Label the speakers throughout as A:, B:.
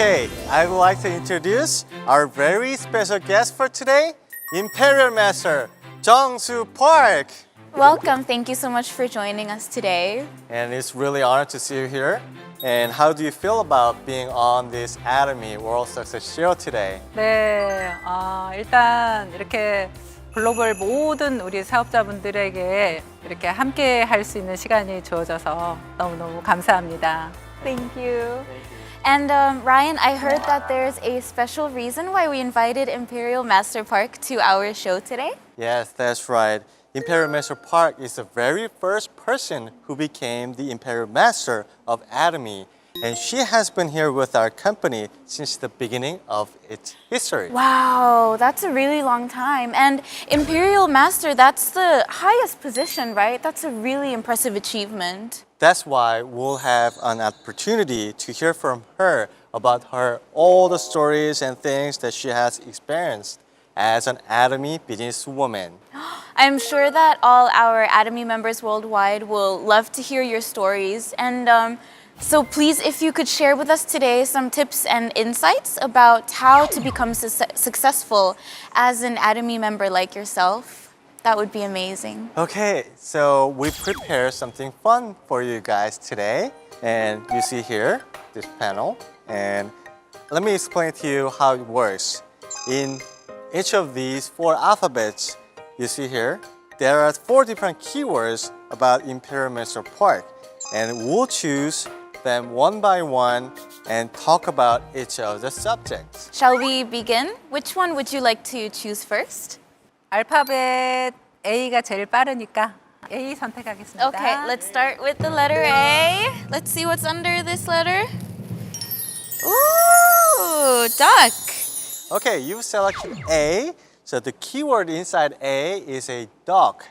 A: Okay, I would like to introduce our very special guest for today, Imperial Master Jung-Soo Park.
B: Welcome. Thank you so much for joining us today.
A: And it's really honored to see you here. And how do you feel about being on this Atomy World Success Show today?
C: 네, 일단 이렇게 글로벌 모든 우리 사업자분들에게 이렇게 함께 할 수 있는 시간이 주어져서 너무너무 감사합니다.
B: Thank you. And Ryan, I heard that there's a special reason why we invited Imperial Master Park to our show today.
A: Yes, that's right. Imperial Master Park is the very first person who became the Imperial Master of Atomy. And she has been here with our company since the beginning of its history.
B: Wow, that's a really long time. And Imperial Master, that's the highest position, right? That's a really impressive achievement.
A: That's why we'll have an opportunity to hear from her about all the stories and things that she has experienced as an Atomy businesswoman.
B: I'm sure that all our Atomy members worldwide will love to hear your stories. And so please, if you could share with us today some tips and insights about how to become successful as an Atomy member like yourself, that would be amazing.
A: Okay, so we prepared something fun for you guys today. And you see here, this panel. And let me explain to you how it works. In each of these 4 alphabets you see here, there are 4 different keywords about Imperial Master Park. And we'll choose them one by one and talk about each of the subjects.
B: Shall we begin? Which one would you like to choose first?
C: 알파벳 A가 제일 빠르니까 A 선택하겠습니다.
B: Okay, let's start with the letter A. Let's see what's under this letter. Ooh, duck.
A: Okay, you've selected A. So the keyword inside A is a duck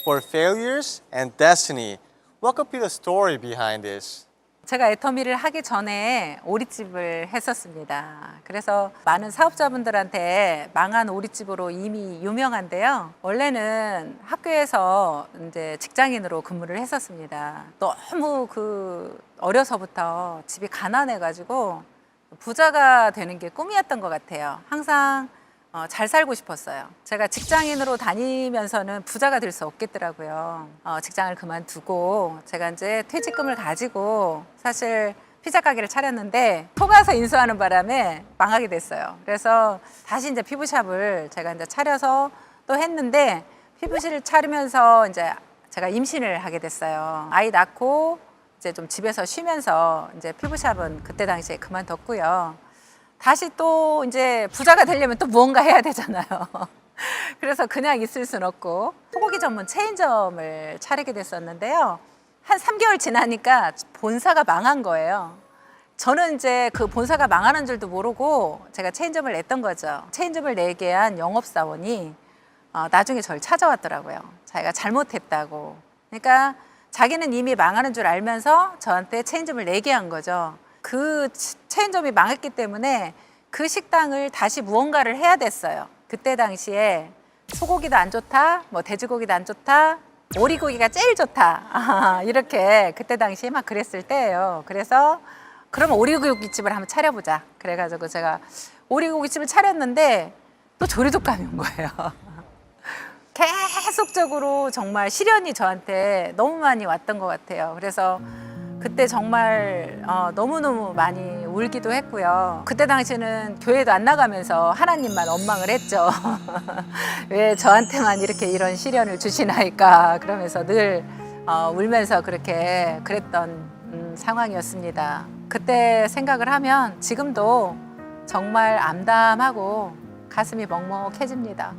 A: for failures and destiny. What could be the story behind this?
C: 제가 애터미를 하기 전에 오리집을 했었습니다. 그래서 많은 사업자분들한테 망한 오리집으로 이미 유명한데요. 원래는 학교에서 이제 직장인으로 근무를 했었습니다. 너무 어려서부터 집이 가난해가지고 부자가 되는 게 꿈이었던 것 같아요. 항상 잘 살고 싶었어요. 제가 직장인으로 다니면서는 부자가 될 수 없겠더라고요. 직장을 그만두고 제가 이제 퇴직금을 가지고 사실 피자 가게를 차렸는데 속아서 인수하는 바람에 망하게 됐어요. 그래서 다시 이제 피부샵을 제가 이제 차려서 또 했는데 피부실을 차리면서 이제 제가 임신을 하게 됐어요. 아이 낳고 이제 좀 집에서 쉬면서 이제 피부샵은 그때 당시에 그만뒀고요. 다시 또 이제 부자가 되려면 또 무언가 해야 되잖아요. 그래서 그냥 있을 순 없고 소고기 전문 체인점을 차리게 됐었는데요. 한 3개월 지나니까 본사가 망한 거예요. 저는 이제 그 본사가 망하는 줄도 모르고 제가 체인점을 냈던 거죠. 체인점을 내게 한 영업사원이 나중에 저를 찾아왔더라고요. 자기가 잘못했다고. 그러니까 자기는 이미 망하는 줄 알면서 저한테 체인점을 내게 한 거죠. 그 체인점이 망했기 때문에 그 식당을 다시 무언가를 해야 됐어요. 그때 당시에 소고기도 안 좋다, 뭐 돼지고기도 안 좋다, 오리고기가 제일 좋다. 이렇게 그때 당시에 막 그랬을 때예요. 그래서 그러면 오리고기집을 한번 차려보자. 그래가지고 제가 오리고기집을 차렸는데 또 조리독감이 온 거예요. 계속적으로 정말 시련이 저한테 너무 많이 왔던 것 같아요. 그래서 그때 정말 너무너무 많이 울기도 했고요. 그때 당시에는 교회도 안 나가면서 하나님만 원망을 했죠. 왜 저한테만 이렇게 이런 시련을 주시나이까 그러면서 늘 울면서 그랬던 상황이었습니다. 그때 생각을 하면 지금도 정말 암담하고 가슴이 먹먹해집니다.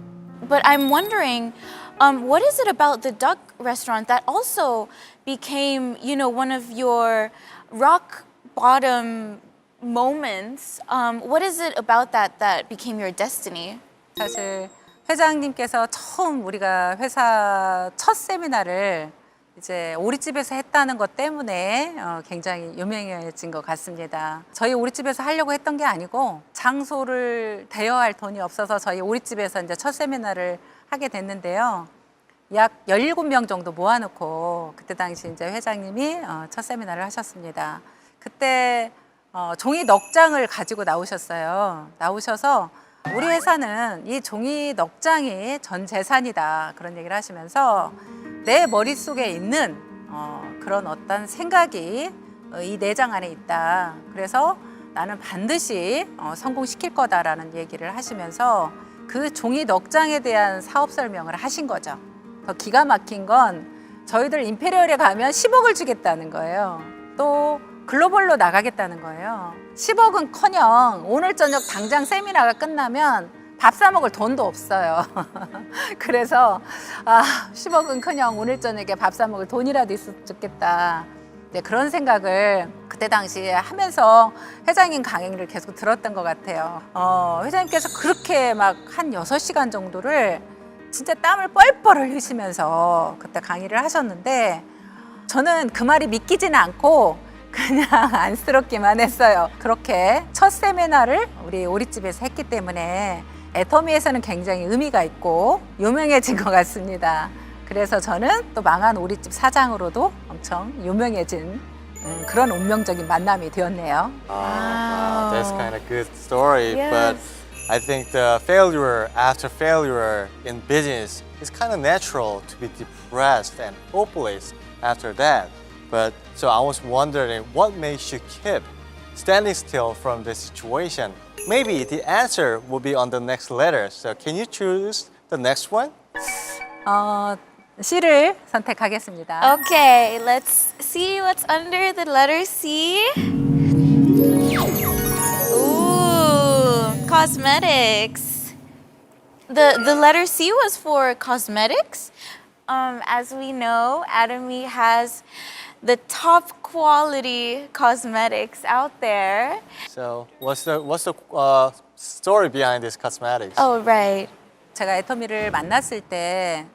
B: But I'm wondering, what is it about the duck restaurant that also became, one of your rock bottom moments? What is it about that became your destiny?
C: 사실 회장님께서 처음 우리가 회사 첫 세미나를 이제 오리집에서 했다는 것 때문에 굉장히 유명해진 것 같습니다. 저희 오리집에서 하려고 했던 게 아니고 장소를 대여할 돈이 없어서 저희 오리집에서 이제 첫 세미나를 하게 됐는데요. 약 17명 정도 모아놓고 그때 당시 이제 회장님이 첫 세미나를 하셨습니다. 그때 종이 넉장을 가지고 나오셨어요. 나오셔서 우리 회사는 이 종이 넉장이 전 재산이다 그런 얘기를 하시면서 내 머릿속에 있는 그런 어떤 생각이 이 내장 안에 있다. 그래서 나는 반드시 성공시킬 거다라는 얘기를 하시면서 그 종이 넉장에 대한 사업 설명을 하신 거죠. 더 기가 막힌 건 저희들 임페리얼에 가면 10억을 주겠다는 거예요. 또 글로벌로 나가겠다는 거예요. 10억은커녕 오늘 저녁 당장 세미나가 끝나면 밥 사 먹을 돈도 없어요. 그래서 10억은커녕 오늘 저녁에 밥 사 먹을 돈이라도 있었으면 좋겠다. 네, 그런 생각을 그때 당시에 하면서 회장님 강의를 계속 들었던 것 같아요. 회장님께서 그렇게 막 한 6시간 정도를 진짜 땀을 뻘뻘 흘리시면서 그때 강의를 하셨는데 저는 그 말이 믿기지는 않고 그냥 안쓰럽기만 했어요. 그렇게 첫 세미나를 우리 오리집에서 했기 때문에 애터미에서는 굉장히 의미가 있고 유명해진 것 같습니다. 그래서 저는 또 망한 오리집 사장으로도 엄청 유명해진 그런 운명적인 만남이 되었네요.
A: Wow, that's kind of good story.
B: Yes.
A: But I think the failure after failure in business is kind of natural to be depressed and hopeless after that. But so I was wondering what makes you keep standing still from this situation? Maybe the answer will be on the next letter. So can you choose the next one?
C: C를 선택하겠습니다.
B: Okay, let's see what's under the letter C. Ooh, cosmetics. The letter C was for cosmetics. As we know, Atomy has the top quality cosmetics out there.
A: So what's the story behind this cosmetics?
B: Oh, right.
C: 제가 애터미를 만났을 때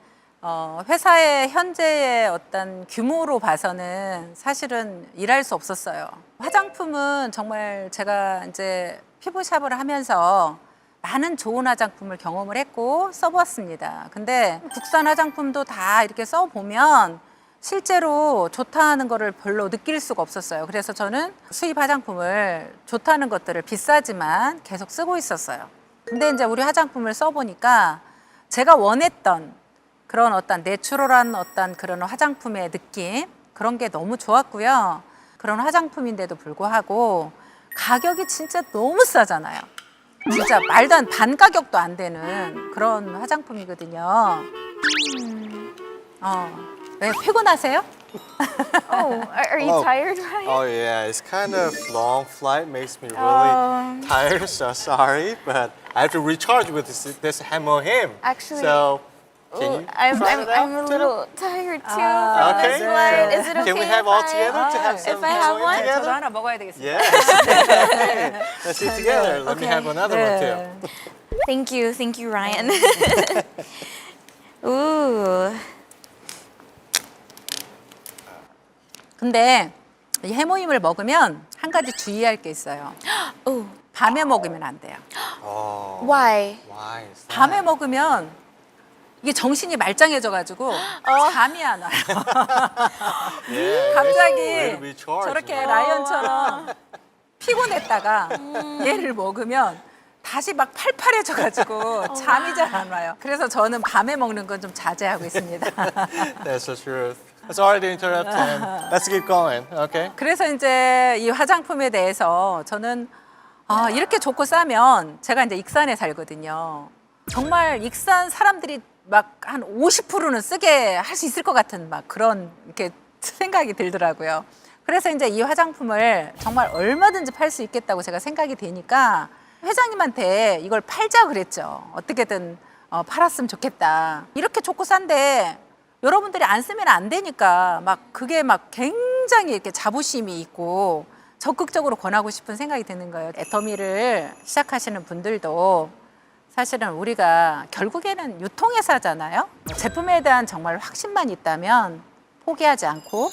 C: 회사의 현재의 어떤 규모로 봐서는 사실은 일할 수 없었어요. 화장품은 정말 제가 이제 피부샵을 하면서 많은 좋은 화장품을 경험을 했고 써보았습니다. 근데 국산 화장품도 다 이렇게 써보면 실제로 좋다는 거를 별로 느낄 수가 없었어요. 그래서 저는 수입 화장품을 좋다는 것들을 비싸지만 계속 쓰고 있었어요. 근데 이제 우리 화장품을 써보니까 제가 원했던 그런 어떤 내추럴한 어떤 그런 화장품의 느낌 그런 게 너무 좋았고요. 그런 화장품인데도 불구하고 가격이 진짜 너무 싸잖아요. 진짜 말도 안 반 가격도 안 되는 그런 화장품이거든요. 왜 피곤하세요?
B: Oh, are you
A: Oh.
B: tired, Ryan?
A: Oh yeah, it's kind of long flight makes me really tired. So sorry, but I have to recharge with this Hamo hymn.
B: Actually,
A: so can
B: Ooh,
A: you
B: I'm
A: try it out
B: a
A: too?
B: little tired too from
A: Okay.
B: this flight. Is it okay
A: Can we have all
B: if
A: together to have
B: if
A: some
B: I have
A: Hamo
B: one?
A: hymn
C: 저도
A: together?
C: 하나 먹어야 되겠습니다.
A: Yes. Let's eat together. Let me
B: Okay.
A: have another one too.
B: Thank you, Ryan. Ooh.
C: 근데 이 해모임을 먹으면 한 가지 주의할 게 있어요.
B: Ooh.
C: 밤에 먹으면 안 돼요.
A: Oh,
B: Why?
A: why is that?
C: 밤에 먹으면 이게 정신이 말짱해져가지고 잠이 안 와요.
A: Yeah,
C: 갑자기
A: way to recharge,
C: 저렇게
A: man.
C: 라이언처럼 피곤했다가 얘를 먹으면 다시 막 팔팔해져가지고 잠이 잘 안 와요. 그래서 저는 밤에 먹는 건 좀 자제하고 있습니다.
A: That's the truth. Sorry to interrupt. Let's keep going. Okay.
C: 그래서 이제 이 화장품에 대해서 저는 이렇게 좋고 싸면 제가 이제 익산에 살거든요. 정말 익산 사람들이 막 한 50%는 쓰게 할 수 있을 것 같은 막 그런 이렇게 생각이 들더라고요. 그래서 이제 이 화장품을 정말 얼마든지 팔 수 있겠다고 제가 생각이 되니까 회장님한테 이걸 팔자 그랬죠. 어떻게든 팔았으면 좋겠다. 이렇게 좋고 싼데 여러분들이 안 쓰면 안 되니까 막 그게 막 굉장히 이렇게 자부심이 있고 적극적으로 권하고 싶은 생각이 드는 거예요. 애터미를 시작하시는 분들도 사실은 우리가 결국에는 유통회사잖아요. 제품에 대한 정말 확신만 있다면 포기하지 않고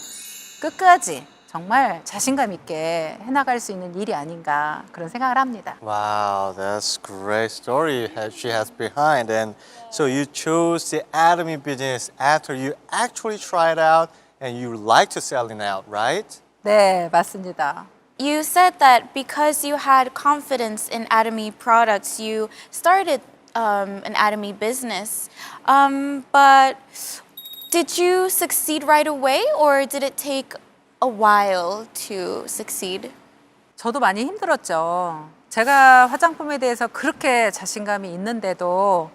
C: 끝까지 정말 자신감 있게 해나갈 수 있는 일이 아닌가 그런 생각을 합니다.
A: Wow, that's great story she has behind. And so you chose the Atomy business after you actually tried out and you like to selling out, right?
C: 네, 맞습니다.
B: you said that because you had confidence in Atomy products, you started an Atomy business. But did you succeed right away, or did it take a while to succeed?
C: 저도 많이 힘들었죠. 제가 화장품에 대해서 그렇게 자신감이 있는데도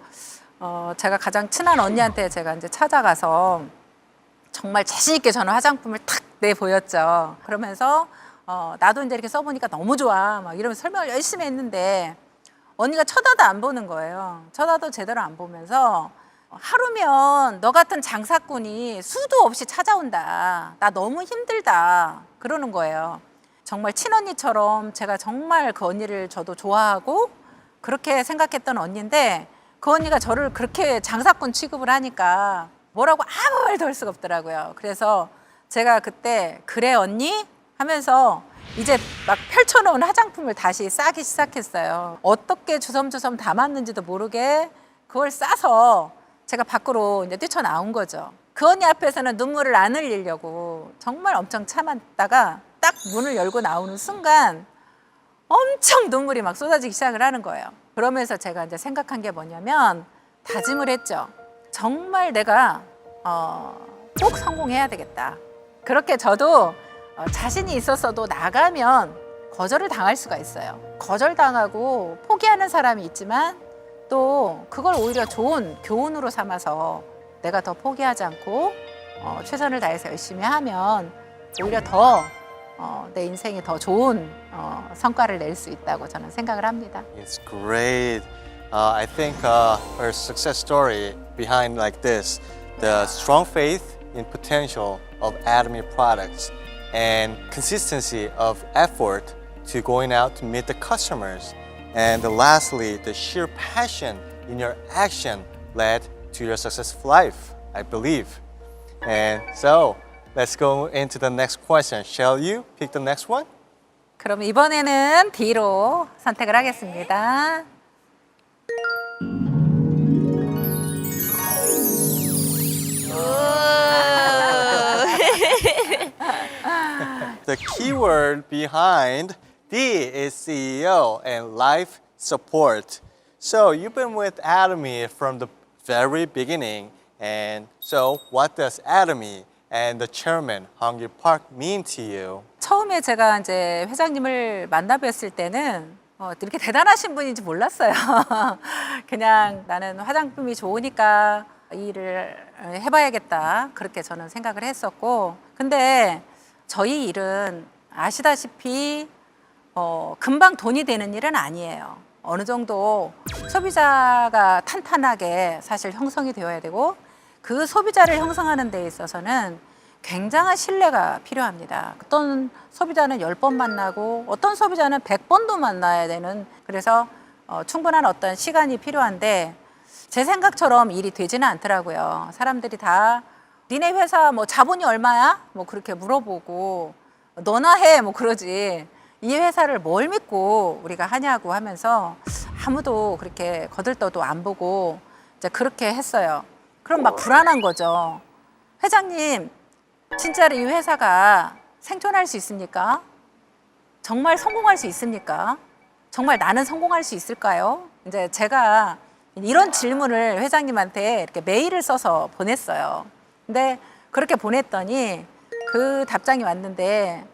C: 제가 가장 친한 언니한테 제가 이제 찾아가서 정말 자신 있게 저는 화장품을 탁 내보였죠. 그러면서 나도 이제 이렇게 써보니까 너무 좋아 막 이러면서 설명을 열심히 했는데 언니가 쳐다도 안 보는 거예요. 쳐다도 제대로 안 보면서 하루면 너 같은 장사꾼이 수도 없이 찾아온다. 나 너무 힘들다. 그러는 거예요. 정말 친언니처럼 제가 정말 그 언니를 저도 좋아하고 그렇게 생각했던 언니인데 그 언니가 저를 그렇게 장사꾼 취급을 하니까 뭐라고 아무 말도 할 수가 없더라고요. 그래서 제가 그때 그래 언니 하면서 이제 막 펼쳐놓은 화장품을 다시 싸기 시작했어요. 어떻게 주섬주섬 담았는지도 모르게 그걸 싸서 제가 밖으로 이제 뛰쳐나온 거죠. 그 언니 앞에서는 눈물을 안 흘리려고 정말 엄청 참았다가 딱 문을 열고 나오는 순간 엄청 눈물이 막 쏟아지기 시작을 하는 거예요. 그러면서 제가 이제 생각한 게 뭐냐면 다짐을 했죠. 정말 내가 꼭 성공해야 되겠다. 그렇게 저도 자신이 있었어도 나가면 거절을 당할 수가 있어요. 거절당하고 포기하는 사람이 있지만 또 그걸 오히려 좋은 교훈으로 삼아서 내가 더 포기하지 않고 최선을 다해서 열심히 하면 오히려 더 내 인생이 더 좋은 성과를 낼 수 있다고 저는 생각을 합니다.
A: It's great. I think her success story behind like this, the strong faith in potential of Atomy products and consistency of effort to going out to meet the customers. And lastly, the sheer passion in your action led to your successful life, I believe. And so, let's go into the next question. Shall you pick the next one?
C: 그럼 이번에는 D로 선택을 하겠습니다.
A: The keyword behind D is CEO and life support. So you've been with Atomy from the very beginning. And so what does Atomy and the chairman, Hong-Gil Park, mean to you?
C: 처음에 제가 이제 회장님을 만나 뵀을 때는 이렇게 대단하신 분인지 몰랐어요. 그냥 나는 화장품이 좋으니까 이 일을 해봐야겠다. 그렇게 저는 생각을 했었고. 근데 저희 일은 아시다시피 금방 돈이 되는 일은 아니에요. 어느 정도 소비자가 탄탄하게 사실 형성이 되어야 되고 그 소비자를 형성하는 데 있어서는 굉장한 신뢰가 필요합니다. 어떤 소비자는 10번 만나고 어떤 소비자는 100번도 만나야 되는 그래서 충분한 어떤 시간이 필요한데 제 생각처럼 일이 되지는 않더라고요. 사람들이 다 니네 회사 뭐 자본이 얼마야? 뭐 그렇게 물어보고 너나 해 뭐 그러지 이 회사를 뭘 믿고 우리가 하냐고 하면서 아무도 그렇게 거들떠도 안 보고 이제 그렇게 했어요. 그럼 막 불안한 거죠. 회장님, 진짜로 이 회사가 생존할 수 있습니까? 정말 성공할 수 있습니까? 정말 나는 성공할 수 있을까요? 이제 제가 이런 질문을 회장님한테 이렇게 메일을 써서 보냈어요. 근데 그렇게 보냈더니 그 답장이 왔는데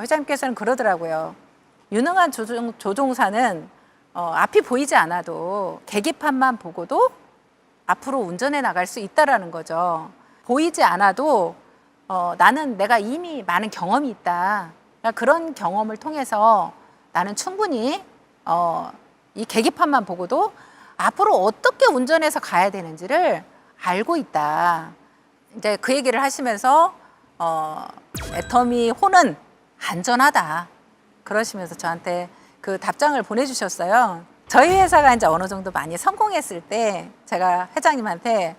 C: 회장님께서는 그러더라고요. 유능한 조종사는 앞이 보이지 않아도 계기판만 보고도 앞으로 운전해 나갈 수 있다라는 거죠. 보이지 않아도 나는 내가 이미 많은 경험이 있다. 그런 경험을 통해서 나는 충분히 이 계기판만 보고도 앞으로 어떻게 운전해서 가야 되는지를 알고 있다. 이제 그 얘기를 하시면서 애터미 호는 안전하다. 그러시면서 저한테 그 답장을 보내주셨어요. 저희 회사가 이제 어느 정도 많이 성공했을 때 제가 회장님한테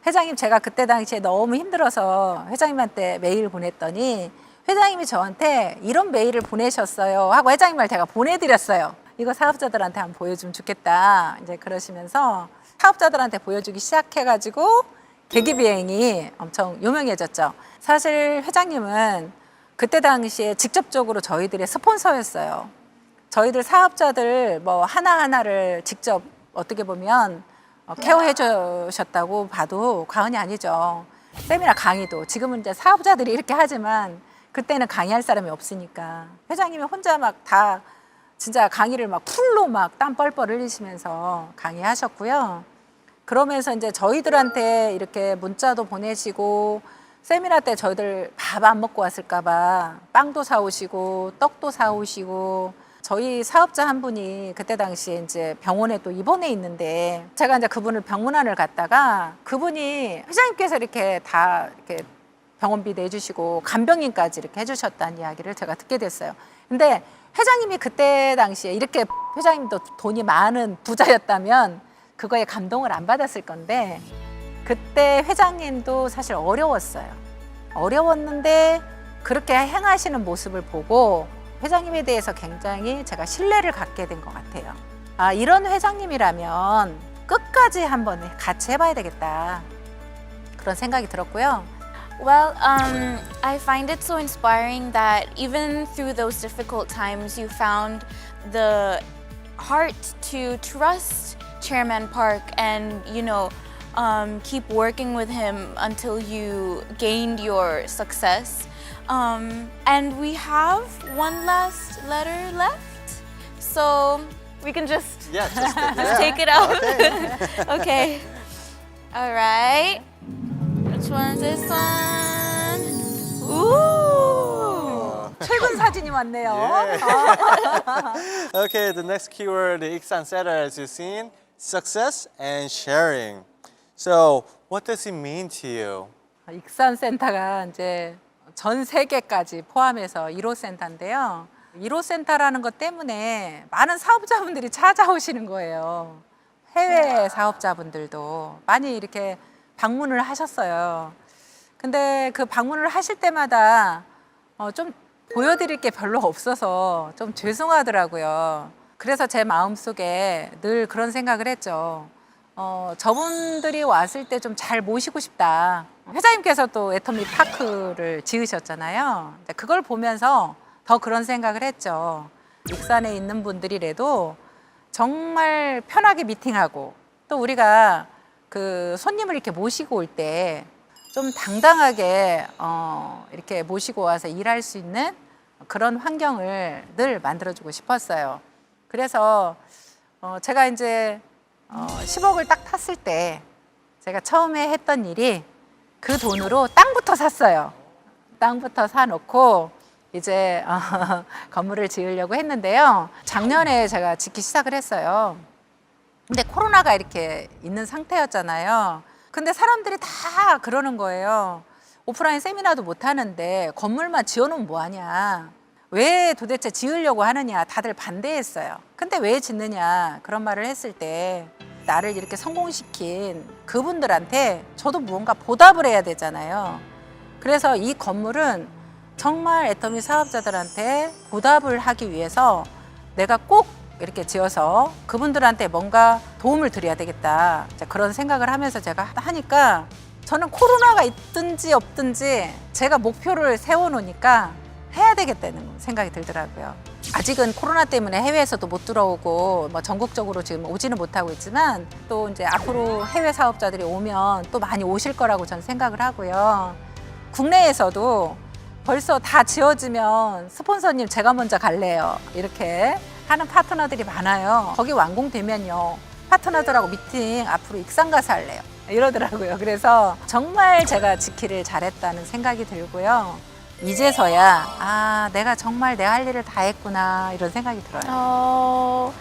C: 회장님 제가 그때 당시에 너무 힘들어서 회장님한테 메일을 보냈더니 회장님이 저한테 이런 메일을 보내셨어요 하고 회장님 말 제가 보내드렸어요. 이거 사업자들한테 한번 보여주면 좋겠다. 이제 그러시면서 사업자들한테 보여주기 시작해가지고 계기비행이 엄청 유명해졌죠. 사실 회장님은 그때 당시에 직접적으로 저희들의 스폰서였어요. 저희들 사업자들 뭐 하나하나를 직접 어떻게 보면 케어해 주셨다고 봐도 과언이 아니죠. 세미나 강의도 지금은 이제 사업자들이 이렇게 하지만 그때는 강의할 사람이 없으니까 회장님이 혼자 막 다 진짜 강의를 막 풀로 막 땀 뻘뻘 흘리시면서 강의하셨고요. 그러면서 이제 저희들한테 이렇게 문자도 보내시고 세미나 때 저희들 밥 안 먹고 왔을까 봐 빵도 사오시고 떡도 사오시고 저희 사업자 한 분이 그때 당시에 이제 병원에 또 입원해 있는데 제가 이제 그분을 병문안을 갔다가 그분이 회장님께서 이렇게 다 이렇게 병원비 내주시고 간병인까지 이렇게 해주셨다는 이야기를 제가 듣게 됐어요. 근데 회장님이 그때 당시에 이렇게 회장님도 돈이 많은 부자였다면 그거에 감동을 안 받았을 건데 그때 회장님도 사실 어려웠어요. 어려웠는데 그렇게 행하시는 모습을 보고 회장님에 대해서 굉장히 제가 신뢰를 갖게 된 것 같아요. 아, 이런 회장님이라면 끝까지 한번 같이 해봐야 되겠다. 그런 생각이 들었고요.
B: Well, I find it so inspiring that even through those difficult times, you found the heart to trust Chairman Park and, keep working with him until you gained your success. And we have one last letter left, so we can just
A: Yeah, just
B: take it out.
A: Okay.
B: Okay. All right. Which one's this one? Ooh.
C: 최근 사진이 왔네요.
A: Okay, the next keyword, the 익산 setter, as you've seen, success and sharing. So, what does it mean to you?
C: 익산센터가 이제 전 세계까지 포함해서 1호 센터인데요. 1호 센터라는 것 때문에 많은 사업자분들이 찾아오시는 거예요. 해외 사업자분들도 많이 이렇게 방문을 하셨어요. 근데 그 방문을 하실 때마다 좀 보여드릴 게 별로 없어서 좀 죄송하더라고요. 그래서 제 마음속에 늘 그런 생각을 했죠. 저분들이 왔을 때 좀 잘 모시고 싶다. 회장님께서 또 애터미 파크를 지으셨잖아요. 그걸 보면서 더 그런 생각을 했죠. 익산에 있는 분들이라도 정말 편하게 미팅하고 또 우리가 그 손님을 이렇게 모시고 올 때 좀 당당하게 이렇게 모시고 와서 일할 수 있는 그런 환경을 늘 만들어주고 싶었어요. 그래서 제가 이제 10억을 딱 탔을 때 제가 처음에 했던 일이 그 돈으로 땅부터 샀어요. 땅부터 사놓고 이제 건물을 지으려고 했는데요. 작년에 제가 짓기 시작을 했어요. 근데 코로나가 이렇게 있는 상태였잖아요. 근데 사람들이 다 그러는 거예요. 오프라인 세미나도 못 하는데 건물만 지어놓으면 뭐하냐. 왜 도대체 지으려고 하느냐. 다들 반대했어요. 근데 왜 짓느냐. 그런 말을 했을 때 나를 이렇게 성공시킨 그분들한테 저도 무언가 보답을 해야 되잖아요. 그래서 이 건물은 정말 애터미 사업자들한테 보답을 하기 위해서 내가 꼭 이렇게 지어서 그분들한테 뭔가 도움을 드려야 되겠다. 그런 생각을 하면서 제가 하니까 저는 코로나가 있든지 없든지 제가 목표를 세워놓으니까 해야 되겠다는 생각이 들더라고요. 아직은 코로나 때문에 해외에서도 못 들어오고 뭐 전국적으로 지금 오지는 못하고 있지만 또 이제 앞으로 해외 사업자들이 오면 또 많이 오실 거라고 저는 생각을 하고요. 국내에서도 벌써 다 지어지면 스폰서님 제가 먼저 갈래요. 이렇게 하는 파트너들이 많아요. 거기 완공되면요. 파트너들하고 미팅 앞으로 익산 가서 할래요. 이러더라고요. 그래서 정말 제가 지키를 잘했다는 생각이 들고요. 이제서야 내가 정말 내 할 일을 다 했구나 이런 생각이 들어요.
B: Oh,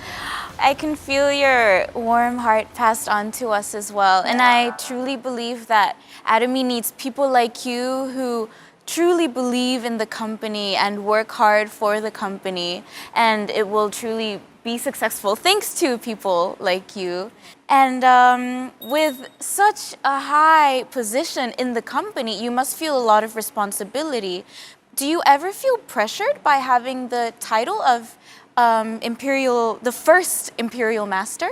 B: I can feel your warm heart passed on to us as well. And I truly believe that Atomy needs people like you who truly believe in the company and work hard for the company, and it will truly be successful thanks to people like you. And with such a high position in the company, you must feel a lot of responsibility. Do you ever feel pressured by having the title of the first Imperial Master?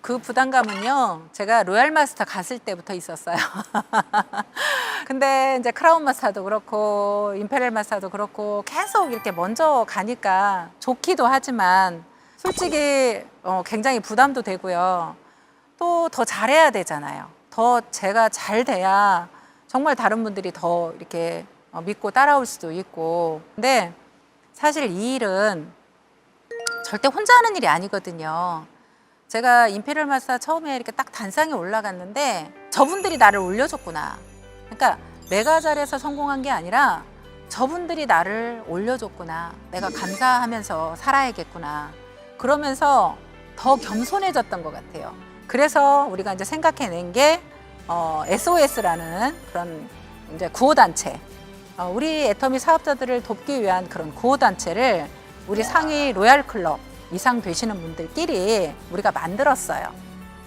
C: 그 부담감은요, 제가 로얄 마스터 갔을 때부터 있었어요. 근데 이제 크라운 마스터도 그렇고, 임페리얼 마스터도 그렇고, 계속 이렇게 먼저 가니까 좋기도 하지만, 솔직히 굉장히 부담도 되고요. 또 더 잘해야 되잖아요. 더 제가 잘 돼야 정말 다른 분들이 더 이렇게 믿고 따라올 수도 있고. 근데 사실 이 일은 절대 혼자 하는 일이 아니거든요. 제가 임페리얼 마스터 처음에 이렇게 딱 단상에 올라갔는데 저분들이 나를 올려줬구나. 그러니까 내가 잘해서 성공한 게 아니라 저분들이 나를 올려줬구나. 내가 감사하면서 살아야겠구나. 그러면서 더 겸손해졌던 것 같아요. 그래서 우리가 이제 생각해낸 게 SOS라는 그런 이제 구호단체. 우리 애터미 사업자들을 돕기 위한 그런 구호단체를 우리 상위 로얄 클럽 이상 되시는 분들끼리 우리가 만들었어요.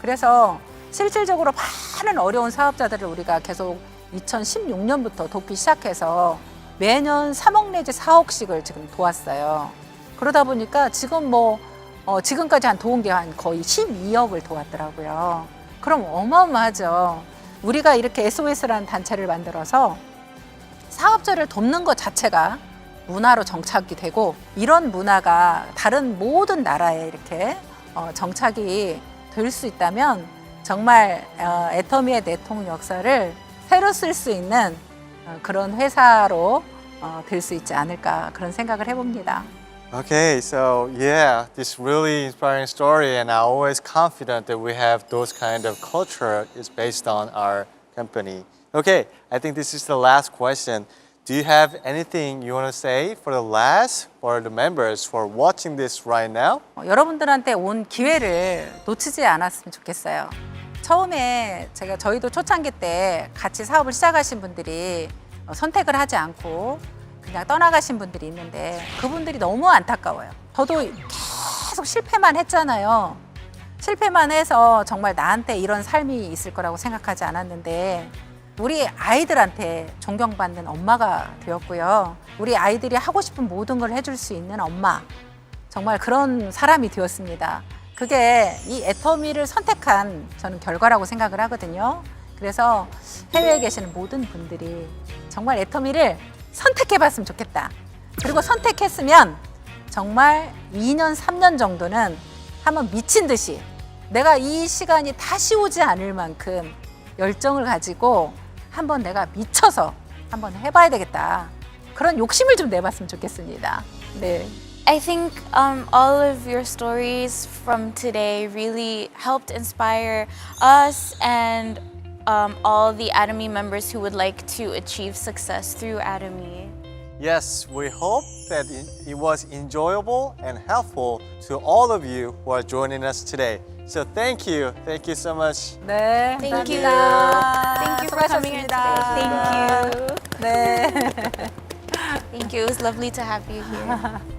C: 그래서 실질적으로 많은 어려운 사업자들을 우리가 계속 2016년부터 돕기 시작해서 매년 3억 내지 4억씩을 지금 도왔어요. 그러다 보니까 지금 지금까지 도운 게 한 거의 12억을 도왔더라고요. 그럼 어마어마하죠. 우리가 이렇게 SOS라는 단체를 만들어서 사업자를 돕는 것 자체가 문화로 정착이 되고 이런 문화가 다른 모든 나라에 이렇게 정착이 될 수 있다면 정말 애터미의 내통 역사를 새로 쓸 수 있는 그런 회사로 될 수 있지 않을까 그런 생각을 해봅니다.
A: Okay, so yeah, this really inspiring story, and I'm always confident that we have those kind of culture is based on our company. Okay, I think this is the last question. Do you have anything you want to say for the last for the members for watching this right now?
C: 여러분들한테 온 기회를 놓치지 않았으면 좋겠어요. 처음에 저희도 초창기 때 같이 사업을 시작하신 분들이 선택을 하지 않고 그냥 떠나가신 분들이 있는데 그분들이 너무 안타까워요. 저도 계속 실패만 했잖아요. 실패만 해서 정말 나한테 이런 삶이 있을 거라고 생각하지 않았는데 우리 아이들한테 존경받는 엄마가 되었고요. 우리 아이들이 하고 싶은 모든 걸 해줄 수 있는 엄마. 정말 그런 사람이 되었습니다. 그게 이 애터미를 선택한 저는 결과라고 생각을 하거든요. 그래서 해외에 계시는 모든 분들이 정말 애터미를 선택해봤으면 좋겠다. 그리고 선택했으면 정말 2년, 3년 정도는 한번 미친 듯이 내가 이 시간이 다시 오지 않을 만큼 열정을 가지고 한번 내가 미쳐서 한번 해봐야 되겠다. 그런 욕심을 좀 내봤으면 좋겠습니다. 네.
B: I think all of your stories from today really helped inspire us and all the Atomy members who would like to achieve success through Atomy.
A: Yes, we hope that it was enjoyable and helpful to all of you who are joining us today. So thank you so much.
C: 네.
B: Thank you.
C: 감사합니다.
B: Thank you for coming here
C: 수고하셨습니다.
B: today. Thank you.
C: 네.
B: Thank you. It was lovely to have you here.